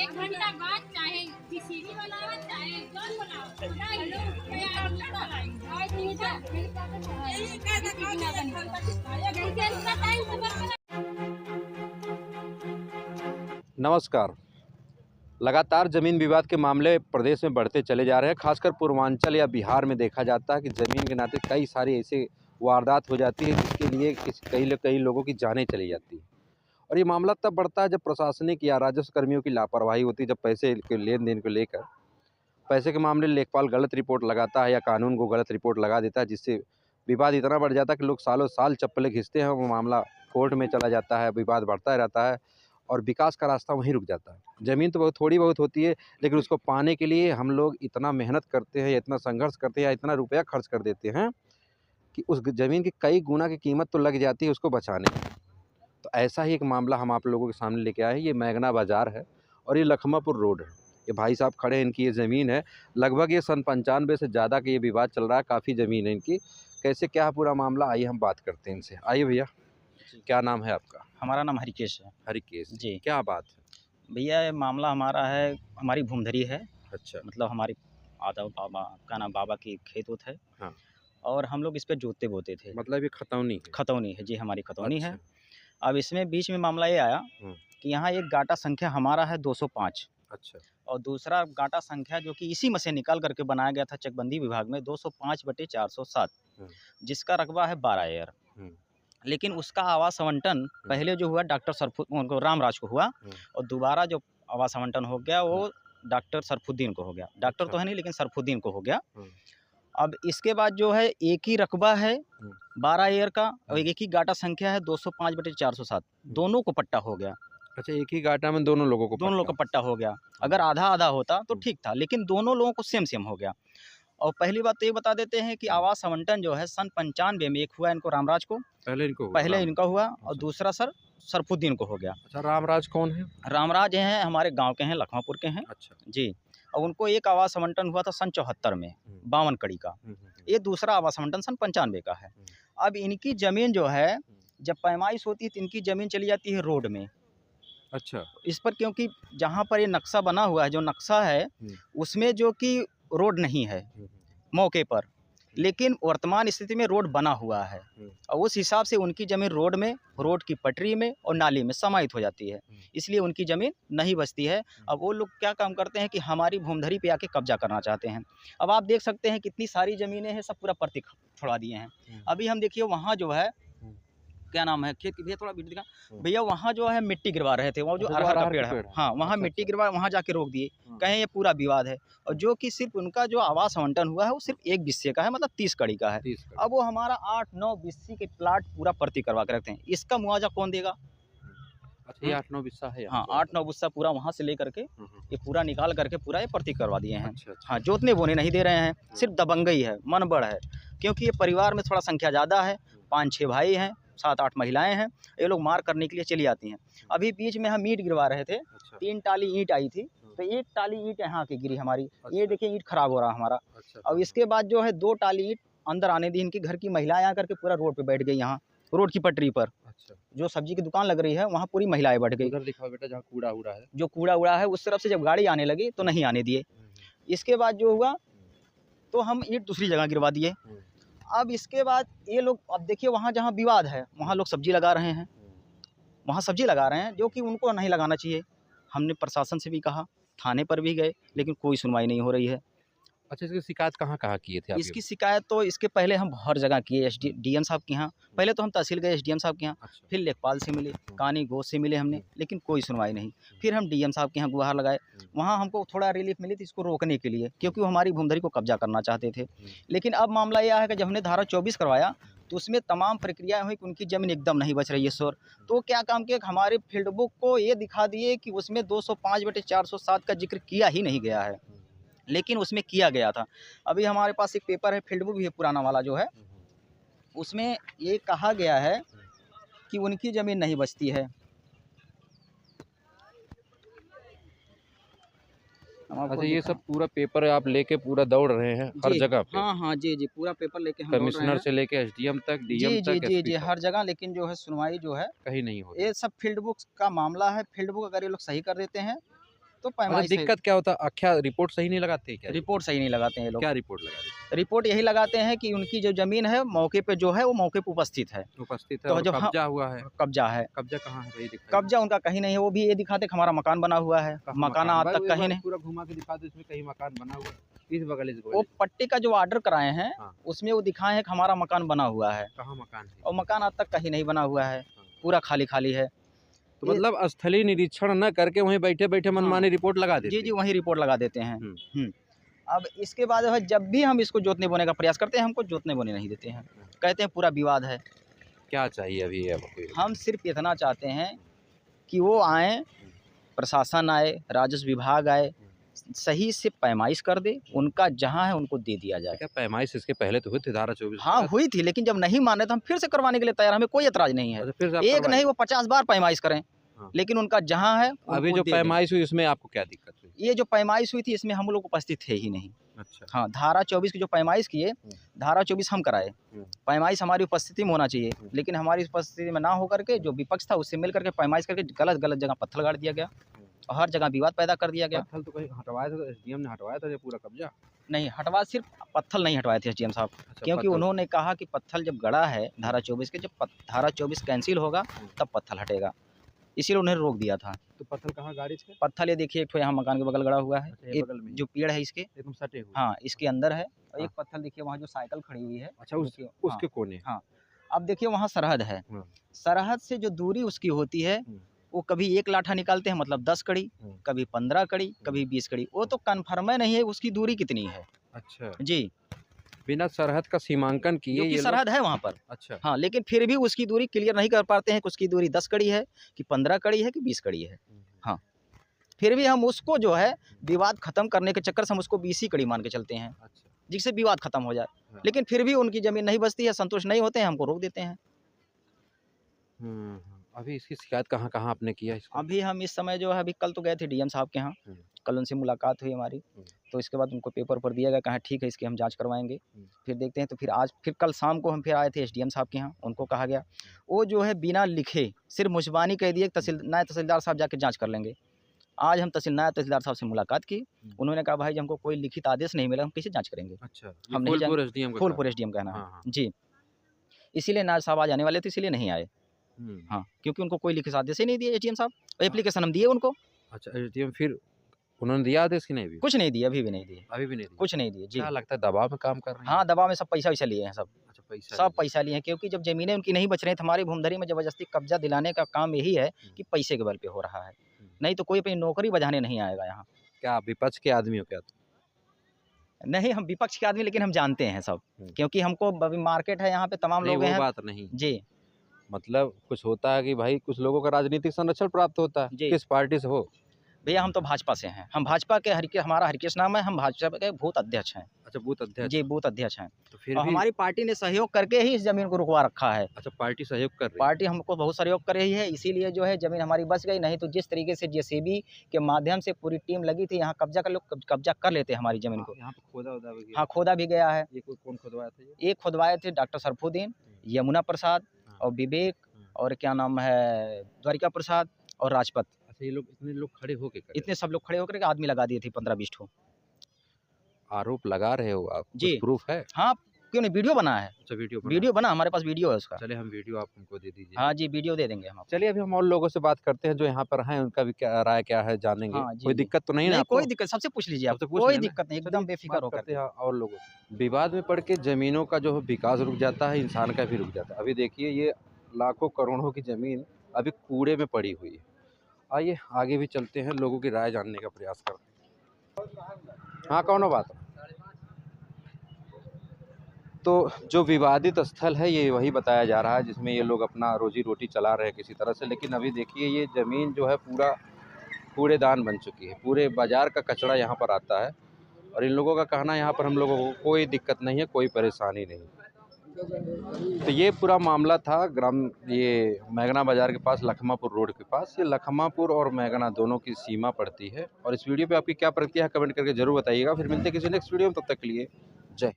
1 घंटा बाद चाहे सीढ़ी बनाओ चाहे जल बनाओ नमस्कार। लगातार ज़मीन विवाद के मामले प्रदेश में बढ़ते चले जा रहे हैं। खासकर पूर्वांचल या बिहार में देखा जाता है कि ज़मीन के नाते कई सारी ऐसी वारदात हो जाती है जिसके लिए कई लोगों की जानें चली जाती है। और ये मामला तब बढ़ता है जब प्रशासनिक या राजस्व कर्मियों की लापरवाही होती है, जब पैसे के लेन देन को लेकर पैसे के मामले लेखपाल गलत रिपोर्ट लगाता है या कानून को गलत रिपोर्ट लगा देता है, जिससे विवाद इतना बढ़ जाता है कि लोग सालों साल चप्पलें घिसते हैं। वो मामला कोर्ट में चला जाता है, विवाद बढ़ता रहता है और विकास का रास्ता वहीं रुक जाता है। ज़मीन तो थोड़ी बहुत होती है, लेकिन उसको पाने के लिए हम लोग इतना मेहनत करते हैं या इतना संघर्ष करते हैं या इतना रुपया खर्च कर देते हैं कि उस ज़मीन की कई गुना की कीमत तो लग जाती है उसको बचाने में। तो ऐसा ही एक मामला हम आप लोगों के सामने लेके आए हैं। ये मैगना बाज़ार है और ये लखमापुर रोड है। ये भाई साहब खड़े हैं, इनकी ये ज़मीन है। लगभग ये सन 95 से ज़्यादा का ये विवाद चल रहा है, काफ़ी ज़मीन है इनकी। कैसे क्या है पूरा मामला, आइए हम बात करते हैं इनसे। आइए भैया, क्या नाम है आपका? हमारा नाम हरिकेश है। हरिकेश जी। क्या बात है? भैया ये मामला हमारा है, हमारी भूमधरी है। अच्छा। मतलब हमारी आदा बाबा का नाम बाबा की खेत उत है। हाँ। और हम लोग इस पे जोतते बोते थे। मतलब ये खतौनी है? खतौनी है जी, हमारी खतौनी है। अच्छा। अब इसमें बीच में मामला ये आया कि यहाँ एक गाटा संख्या हमारा है 205 अच्छा। और दूसरा गाटा संख्या जो कि इसी में से निकाल करके बनाया गया था चकबंदी विभाग में 205/407, जिसका रकबा है 12 एयर। लेकिन उसका आवास आवंटन पहले जो हुआ डॉक्टर सरफुद्दीन रामराज को हुआ और दोबारा जो आवास आवंटन हो गया वो डॉक्टर सरफुद्दीन को हो गया। डॉक्टर तो है नहीं लेकिन सरफुद्दीन को हो गया। अब इसके बाद जो है एक ही रकबा है 12 एयर का और एक ही गाटा संख्या है 205/407, दोनों को पट्टा हो गया। अच्छा, एक ही गाटा में दोनों लोगों को पट्टा हो गया। अगर आधा आधा होता तो ठीक था, लेकिन दोनों लोगों को सेम सेम हो गया। और पहली बात तो ये बता देते हैं कि आवास आवंटन जो है सन 95 में एक हुआ इनको रामराज को, पहले इनका हुआ और दूसरा सरफुद्दीन को हो गया। अच्छा, रामराज कौन है? रामराज हैं हमारे गांव के हैं, लखमापुर के हैं। अच्छा जी। और उनको एक आवास आवंटन हुआ था सन 74 में 52 कड़ी का। ये दूसरा आवास आवंटन सन 95 का है। अब इनकी ज़मीन जो है जब पैमाइश होती है तो इनकी ज़मीन चली जाती है रोड में। अच्छा। इस पर क्योंकि जहाँ पर ये नक्शा बना हुआ है, जो नक्शा है उसमें जो कि रोड नहीं है मौके पर, लेकिन वर्तमान स्थिति में रोड बना हुआ है और उस हिसाब से उनकी ज़मीन रोड में, रोड की पटरी में और नाली में समाहित हो जाती है, इसलिए उनकी ज़मीन नहीं बचती है। अब वो लोग क्या काम करते हैं कि हमारी भूमधरी पे आके कब्जा करना चाहते हैं। अब आप देख सकते हैं कितनी सारी ज़मीनें हैं, सब पूरा पर्ती छोड़ा दिए हैं। अभी हम देखिए वहाँ जो है क्या नाम है खेत की, भैया थोड़ा वीडियो दिखा भैया, वहाँ जो है मिट्टी गिरवा रहे थे, वो जो अरहर का पेड़ है, हाँ वहाँ मिट्टी गिरवा, वहाँ जाके रोक दिए, कहें ये पूरा विवाद है। और जो कि सिर्फ उनका जो आवास आवंटन हुआ है वो सिर्फ 1 बिस्से का है, मतलब 30 कड़ी का है। अब वो हमारा 8-9 बिस्से के प्लाट पूरा पर्ती करवा के रखते हैं, इसका मुआवजा कौन देगा? अच्छा, ये 8-9 बिस्सा है? हाँ, 8-9 बिस्सा पूरा वहाँ से ले करके ये पूरा निकाल करके पूरा ये पर्ती करवा दिए हैं। अच्छा। हाँ, जोतने बोने नहीं दे रहे हैं, सिर्फ दबंगई है, मनबड़ है। क्योंकि ये परिवार में थोड़ा संख्या ज़्यादा है, 5-6 भाई हैं, 7-8 महिलाएं हैं, ये लोग मार करने के लिए चली आती हैं। अभी बीच में हम ईंट गिरवा रहे थे, 3 टाली ईंट आई थी, तो 1 टाली ईंट यहाँ की गिरी हमारी। ये देखिए ईंट खराब हो रहा हमारा। और इसके बाद जो है 2 टाली ईंट अंदर आने दी, इनकी घर की महिलाएं आकर के पूरा रोड पे बैठ गई, यहाँ रोड की पटरी पर। अच्छा। जो सब्जी की दुकान लग रही है वहाँ पूरी महिलाएं बैठ गई। उधर दिखाओ बेटा, जहाँ कूड़ा उड़ा है, जो कूड़ा उड़ा है उस तरफ से जब गाड़ी आने लगी तो नहीं आने दिए। इसके बाद जो हुआ तो हम ईंट दूसरी जगह गिरवा दिए। अब इसके बाद ये लोग, अब देखिए वहाँ जहाँ विवाद है वहाँ लोग सब्जी लगा रहे हैं, वहाँ सब्जी लगा रहे हैं जो कि उनको नहीं लगाना चाहिए। हमने प्रशासन से भी कहा, थाने पर भी गए, लेकिन कोई सुनवाई नहीं हो रही है। अच्छा, इसकी शिकायत कहाँ किए थे आप? इसकी शिकायत तो इसके पहले हम हर जगह किए, डीएम साहब के यहाँ। पहले तो हम तहसील गए एसडीएम साहब के यहाँ। अच्छा। फिर लेखपाल से मिले, कानी गोश से मिले हमने, लेकिन कोई सुनवाई नहीं। फिर हम डीएम साहब के यहाँ गुहार लगाए, वहाँ हमको थोड़ा रिलीफ मिली थी इसको रोकने के लिए, क्योंकि वो हमारी भूमधरी को कब्जा करना चाहते थे। लेकिन अब मामला यह है कि जब हमने धारा 24 करवाया तो उसमें तमाम प्रक्रियाएं हुई कि उनकी ज़मीन एकदम नहीं बच रही है सर। तो क्या काम किया, हमारे फील्ड बुक को ये दिखा दिए कि उसमें 205/407 का जिक्र किया ही नहीं गया है, लेकिन उसमें किया गया था। अभी हमारे पास एक पेपर है, फील्ड बुक भी है पुराना वाला जो है, उसमें ये कहा गया है कि उनकी ज़मीन नहीं बचती है। अच्छा, ये सब पूरा पेपर आप लेके पूरा दौड़ रहे हैं हर जगह पे? हाँ जी, पूरा पेपर लेके हम दौड़ रहे हैं। कमिश्नर से लेके एसडीएम तक, डीएम तक, जी हर जगह, लेकिन जो है सुनवाई जो है कहीं नहीं हो रही। ये सब फील्ड बुक का मामला है। फील्ड बुक अगर ये लोग सही कर देते हैं तो अच्छा, पैमाइश से दिक्कत क्या होता है? क्या रिपोर्ट सही नहीं लगाते क्या? रिपोर्ट सही नहीं लगाते हैं ये लोग। क्या रिपोर्ट लगा रहे रिपोर्ट यही लगाते हैं कि उनकी जो ज़मीन है मौके पे जो है वो मौके पे उपस्थित है, हैं? उपस्थित है तो और जो कब्जा हुआ है। कब्जा है। कब्जा कहाँ है भाई दिखाइए? कब्जा उनका कहीं नहीं है, वो भी ये दिखाते कि हमारा मकान बना हुआ है, कहाँ मकान मकान? आज भाई तक वो एक कहीं बार नहीं। पूरा घुमा के दिखा दो, इसमें कहीं मकान बना हुआ है? इस बगल इस वो बगल पट्टी का जो ऑर्डर कराए हैं हाँ। उसमें वो दिखाए हैं कि हमारा मकान बना हुआ है, कहाँ मकान है? और मकान आज तक कहीं नहीं बना हुआ है, हाँ। पूरा खाली खाली है। तो मतलब स्थलीय निरीक्षण न करके वहीं बैठे बैठे मनमानी रिपोर्ट लगा देते जी हैं। जी, वहीं रिपोर्ट लगा देते हैं। हम्म। अब इसके बाद जो है जब भी हम इसको जोतने बोने का प्रयास करते हैं, हमको जोतने बोने नहीं देते हैं, कहते हैं पूरा विवाद है। क्या चाहिए अभी आपको? हम सिर्फ इतना चाहते हैं कि वो आए, प्रशासन आए, राजस्व विभाग आए, सही से पैमाइश कर दे, उनका जहाँ है उनको दे दिया जाए। क्या पैमाइश इसके पहले तो हुई थी धारा 24? हाँ हुई थी, लेकिन जब नहीं माने तो हम फिर से करवाने के लिए तैयार, हमें कोई एतराज़ नहीं है। अच्छा, फिर से आप एक करवाइए। नहीं वो 50 बार पैमाइश करें, हाँ। लेकिन उनका जहाँ है अभी उनको जो दे दें। पैमाइश हुई उसमें आपको क्या दिक्कत हुई? ये जो पैमाइश हुई थी इसमें हम लोग उपस्थित थे ही नहीं। अच्छा। हाँ, धारा 24 की जो पैमाइश किए, धारा 24 हम कराए, पैमाइश हमारी उपस्थिति में होना चाहिए, लेकिन हमारी उपस्थिति में ना होकर के जो विपक्ष था उससे मिल करके पैमाइश करके गलत गलत जगह पत्थर गाड़ दिया गया और हर जगह विवाद पैदा कर दिया गया। पत्थर तो कहीं हटवाया था, एसडीएम ने हटवाया था ये पूरा कब्जा? नहीं हटवा, सिर्फ पत्थर नहीं हटवाए थे एसडीएम साहब, अच्छा, क्योंकि पत्थर। उन्होंने कहा कि पत्थर जब गड़ा है धारा 24 के, जब धारा 24 कैंसिल होगा तब पत्थर हटेगा, इसीलिए उन्हें रोक दिया था। तो पत्थर कहाँ गाड़ी थे? पत्थर ये देखिए एक ठो यहाँ मकान के बगल गड़ा हुआ है, अच्छा, ये एक बगल में ही? जो पेड़ है इसके, एकदम सटे हुए? हाँ इसके अंदर है, और हाँ। एक पत्थर देखिए वहाँ जो साइकिल खड़ी हुई है। अच्छा, देखिए, उसके कोने? हाँ। अब देखिए वहाँ सरहद है, हाँ। सरहद से जो दूरी उसकी होती है वो कभी 1 लाठा निकालते हैं मतलब 10 कड़ी, कभी 15 कड़ी, कभी 20 कड़ी, वो तो कन्फर्म नहीं है उसकी दूरी कितनी है। अच्छा, जी, बिना सरहद का सीमांकन किए क्योंकि ये लोग? सरहद है वहाँ पर। अच्छा। हाँ, लेकिन फिर भी उसकी दूरी क्लियर नहीं कर पाते हैं कि उसकी दूरी 10 कड़ी है कि 15 कड़ी है कि 20 कड़ी है। हाँ, फिर भी हम उसको जो है विवाद खत्म करने के चक्कर से हम उसको 20 ही कड़ी मान के चलते हैं, अच्छा। जिससे विवाद खत्म हो जाए। हाँ। लेकिन फिर भी उनकी ज़मीन नहीं बचती है, संतुष्ट नहीं होते हैं, हमको रोक देते हैं। अभी इसकी शिकायत कहाँ आपने किया इसको? अभी हम इस समय जो है, अभी कल तो गए थे डीएम साहब के यहाँ, कल उनसे मुलाकात हुई हमारी, तो इसके बाद उनको पेपर पर दिया गया, कहा ठीक है इसकी हम जांच करवाएंगे, फिर देखते हैं। तो फिर आज फिर कल शाम को हम फिर आए थे एसडीएम साहब के यहाँ, उनको कहा गया वो जो है बिना लिखे सिर्फ मुशबानी कह दिए नायब तहसीलदार साहब जाके जाँच कर लेंगे। आज हम नायब तहसीलदार साहब से मुलाकात की, उन्होंने कहा भाई हमको कोई लिखित आदेश नहीं मिला, हम कैसे जाँच करेंगे। अच्छा, हम नहीं फूलपुर एसडीएम का? फूलपुर एसडीएम कहना है। हाँ। जी, इसीलिए नायब साहब आज आने वाले थे, इसीलिए नहीं आए। हाँ, क्योंकि उनको कोई लिखित आदेश ही नहीं दिए एसडीएम साहब, एप्लीकेशन हम दिए उनको। अच्छा, एसडीएम फिर उन्होंने दिया आदेश कि नहीं? भी कुछ नहीं दिए, अभी भी नहीं दिए, अभी भी नहीं दिया? कुछ नहीं दिए। जी, क्या लगता है दबाव में काम कर रहे हैं? हाँ, दबाव में सब पैसा लिए हैं सब। अच्छा, पैसा सब पैसा लिए हैं, क्योंकि जब ज़मीनें उनकी नहीं बच रही हैं, तो हमारी भूमधरी में ज़बरदस्ती कब्जा दिलाने का काम यही है कि पैसे के बल पे हो रहा है, नहीं तो कोई अपनी नौकरी बजाने नहीं आएगा यहाँ। क्या आप विपक्ष के आदमी हो क्या? नहीं, हम विपक्ष के आदमी, लेकिन हम जानते हैं सब, क्योंकि हमको अभी मार्केट है यहाँ पे, तमाम नहीं, लोग वो हैं। बात नहीं, जी, मतलब कुछ होता है कि भाई कुछ लोगों का राजनीतिक संरक्षण प्राप्त होता है। जी। किस पार्टी से हो? भैया हम तो भाजपा से हैं, हम भाजपा के हमारा हरिकेश नाम है, हम भाजपा के बूथ अध्यक्ष हैं। अच्छा, बूथ अध्यक्ष? जी, बूथ अध्यक्ष हैं। तो फिर और भी हमारी पार्टी ने सहयोग करके ही इस ज़मीन को रुकवा रखा है। अच्छा, पार्टी सहयोग कर रही है? पार्टी हमको बहुत सहयोग कर रही है, इसीलिए जो है ज़मीन हमारी बच गई, नहीं तो जिस तरीके से जेसीबी के माध्यम से पूरी टीम लगी थी यहाँ कब्जा कर लेते हमारी ज़मीन को। यहाँ पे खोदा भी गया? हाँ, खोदा भी गया है। ये कौन खुदवाया था ये? एक खुदवाए थे डॉक्टर सरफुद्दीन, यमुना प्रसाद और विवेक, और क्या नाम है द्वारिका प्रसाद और राजपत। अच्छा, ये लोग इतने लोग खड़े होके कर? इतने सब लोग खड़े होकर के आदमी लगा दिए थे 15-20 ठो। आरोप लगा रहे हो आप? जी। कुछ प्रूफ है? हाँ, क्यों नहीं, वीडियो बना है। अच्छा, वीडियो बना, हमारे पास वीडियो है उसका। चलिए हम वीडियो आप हमको दे दीजिए। हाँ जी, वीडियो दे देंगे हम आपको। चलिए अभी हम और लोगों से बात करते हैं जो यहाँ पर हैं, उनका भी क्या राय क्या है जानेंगे। हाँ, जी, कोई जी। दिक्कत तो नहीं है नहीं, आपको? कोई दिक्कत, सबसे पूछ लीजिए आप, सबसे पूछ कोई लेना। दिक्कत नहीं, एकदम बेफिक्र होकर। करते हैं और लोगों से। विवाद में पड़ के ज़मीनों का जो विकास रुक जाता है, इंसान का भी रुक जाता है। अभी देखिए ये लाखों करोड़ों की ज़मीन अभी कूड़े में पड़ी हुई है। आइए आगे भी चलते हैं, लोगों की राय जानने का प्रयास करते हैं। हाँ, कौन बात? तो जो विवादित स्थल है ये वही बताया जा रहा है जिसमें ये लोग अपना रोजी रोटी चला रहे हैं किसी तरह से, लेकिन अभी देखिए ये ज़मीन जो है पूरा कूड़ेदान बन चुकी है। पूरे बाज़ार का कचरा यहाँ पर आता है और इन लोगों का कहना है यहाँ पर हम लोगों को कोई दिक्कत नहीं है, कोई परेशानी नहीं। तो ये पूरा मामला था ये मैगना बाज़ार के पास, लखमापुर रोड के पास। ये लखमापुर और मैगना दोनों की सीमा पड़ती है। और इस वीडियो पे आपकी क्या प्रतिक्रिया है कमेंट करके ज़रूर बताइएगा। फिर मिलते हैं किसी नेक्स्ट वीडियो में, तब तक के लिए